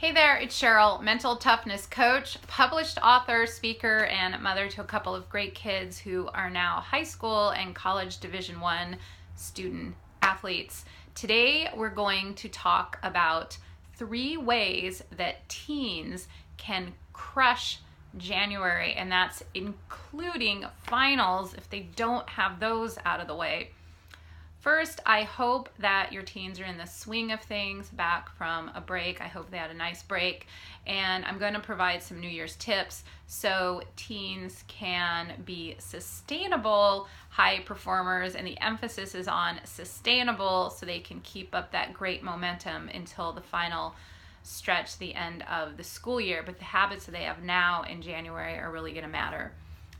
Hey there, it's Cheryl, mental toughness coach, published author, speaker, and mother to a couple of great kids who are now high school and college Division I student athletes. Today we're going to talk about 3 ways that teens can crush January, and that's including finals if they don't have those out of the way. First, I hope that your teens are in the swing of things back from a break. I hope they had a nice break. And I'm going to provide some New Year's tips so teens can be sustainable high performers. And the emphasis is on sustainable so they can keep up that great momentum until the final stretch, the end of the school year. But the habits that they have now in January are really going to matter.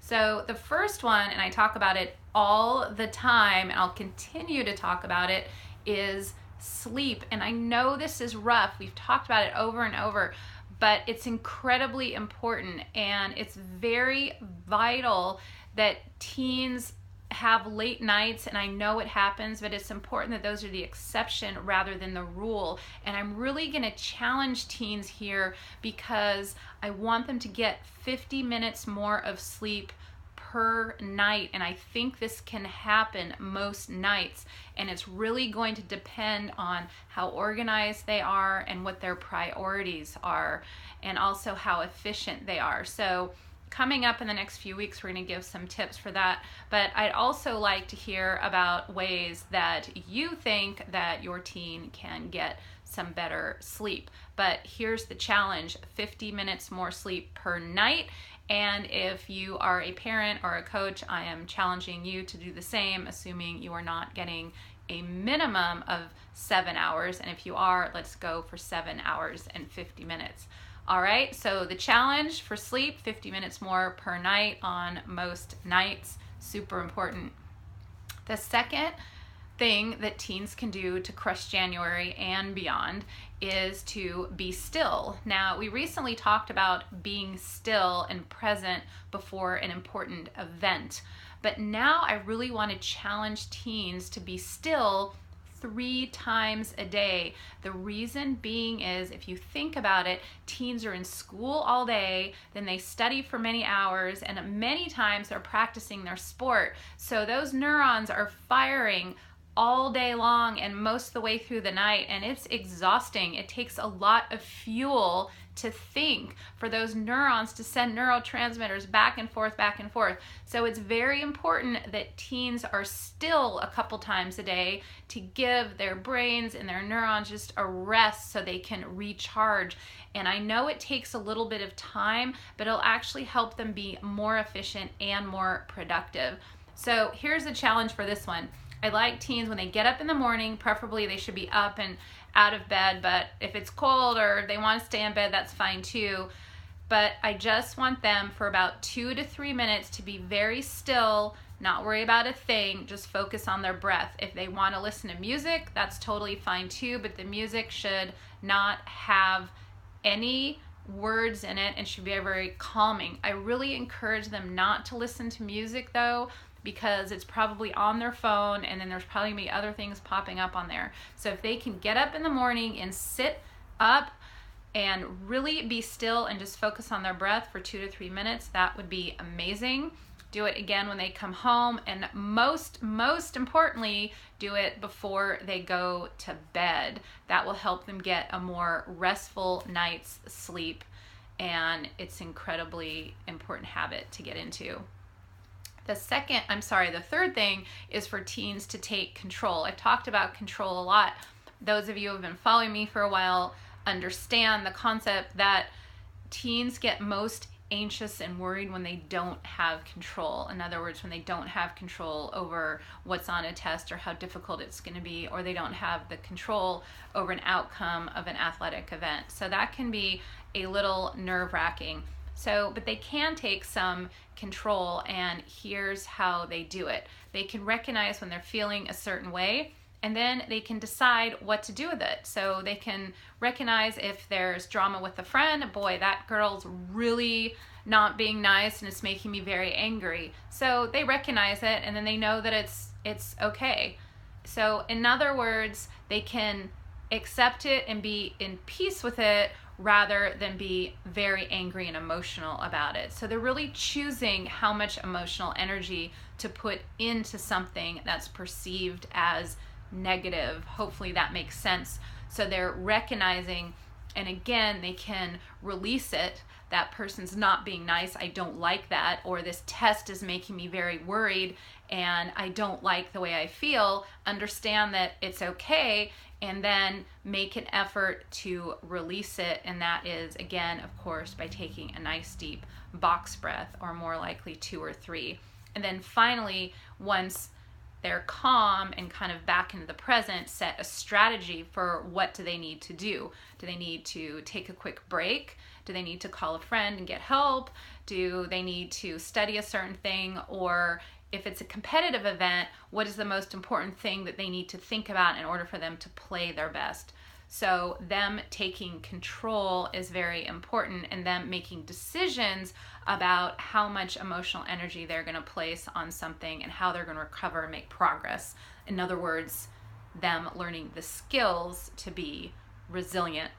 So the first one, and I talk about it all the time, and I'll continue to talk about it, is sleep. And I know this is rough. We've talked about it over and over, but it's incredibly important, and it's very vital that teens have late nights, and I know it happens, but it's important that those are the exception rather than the rule. And I'm really going to challenge teens here because I want them to get 50 minutes more of sleep per night, and I think this can happen most nights, and it's really going to depend on how organized they are and what their priorities are, and also how efficient they are. So coming up in the next few weeks, we're going to give some tips for that, but I'd also like to hear about ways that you think that your teen can get some better sleep. But here's the challenge: 50 minutes more sleep per night. And if you are a parent or a coach, I am challenging you to do the same, assuming you are not getting a minimum of 7 hours. And if you are, let's go for 7 hours and 50 minutes. All right, so the challenge for sleep, 50 minutes more per night on most nights, super important. The second thing that teens can do to crush January and beyond is to be still. Now, we recently talked about being still and present before an important event, but now I really want to challenge teens to be still 3 times a day. The reason being is, if you think about it, teens are in school all day, then they study for many hours, and many times they're practicing their sport. So those neurons are firing all day long and most of the way through the night, and it's exhausting. It takes a lot of fuel to think for those neurons to send neurotransmitters back and forth, back and forth. So it's very important that teens are still a couple times a day to give their brains and their neurons just a rest so they can recharge. And I know it takes a little bit of time, but it'll actually help them be more efficient and more productive. So here's the challenge for this one. I like teens, when they get up in the morning, preferably they should be up and out of bed, but if it's cold or they want to stay in bed, that's fine too. But I just want them for about 2 to 3 minutes to be very still, not worry about a thing, just focus on their breath. If they want to listen to music, that's totally fine too, but the music should not have any words in it and should be very calming. I really encourage them not to listen to music though, because it's probably on their phone, and then there's probably gonna be other things popping up on there. So if they can get up in the morning and sit up and really be still and just focus on their breath for 2 to 3 minutes, that would be amazing. Do it again when they come home, and most importantly, do it before they go to bed. That will help them get a more restful night's sleep, and it's an incredibly important habit to get into. The third thing is for teens to take control. I've talked about control a lot. Those of you who have been following me for a while understand the concept that teens get most anxious and worried when they don't have control. In other words, when they don't have control over what's on a test or how difficult it's going to be, or they don't have the control over an outcome of an athletic event. So that can be a little nerve-wracking. But they can take some control, and here's how they do it. They can recognize when they're feeling a certain way, and then they can decide what to do with it. So they can recognize if there's drama with a friend, boy, that girl's really not being nice and it's making me very angry. So they recognize it, and then they know that it's okay. So in other words, they can accept it and be in peace with it rather than be very angry and emotional about it. So they're really choosing how much emotional energy to put into something that's perceived as negative. Hopefully that makes sense. So they're recognizing, and again, they can release it. That person's not being nice. I don't like that. Or this test is making me very worried and I don't like the way I feel. Understand that it's okay, and then make an effort to release it. And that is, again, of course, by taking a nice deep box breath, or more likely 2 or 3. And then finally, once they're calm and kind of back into the present, set a strategy for what do they need to do. Do they need to take a quick break? Do they need to call a friend and get help? Do they need to study a certain thing? Or if it's a competitive event, what is the most important thing that they need to think about in order for them to play their best? So them taking control is very important, and them making decisions about how much emotional energy they're going to place on something and how they're going to recover and make progress. In other words, them learning the skills to be resilient.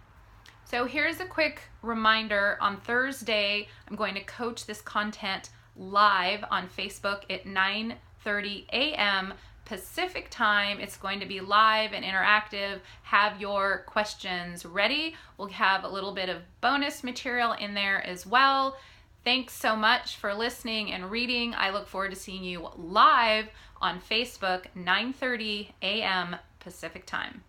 So here's a quick reminder. On Thursday, I'm going to coach this content live on Facebook at 9:30 a.m. Pacific time. It's going to be live and interactive. Have your questions ready. We'll have a little bit of bonus material in there as well. Thanks so much for listening and reading. I look forward to seeing you live on Facebook, 9:30 a.m. Pacific time.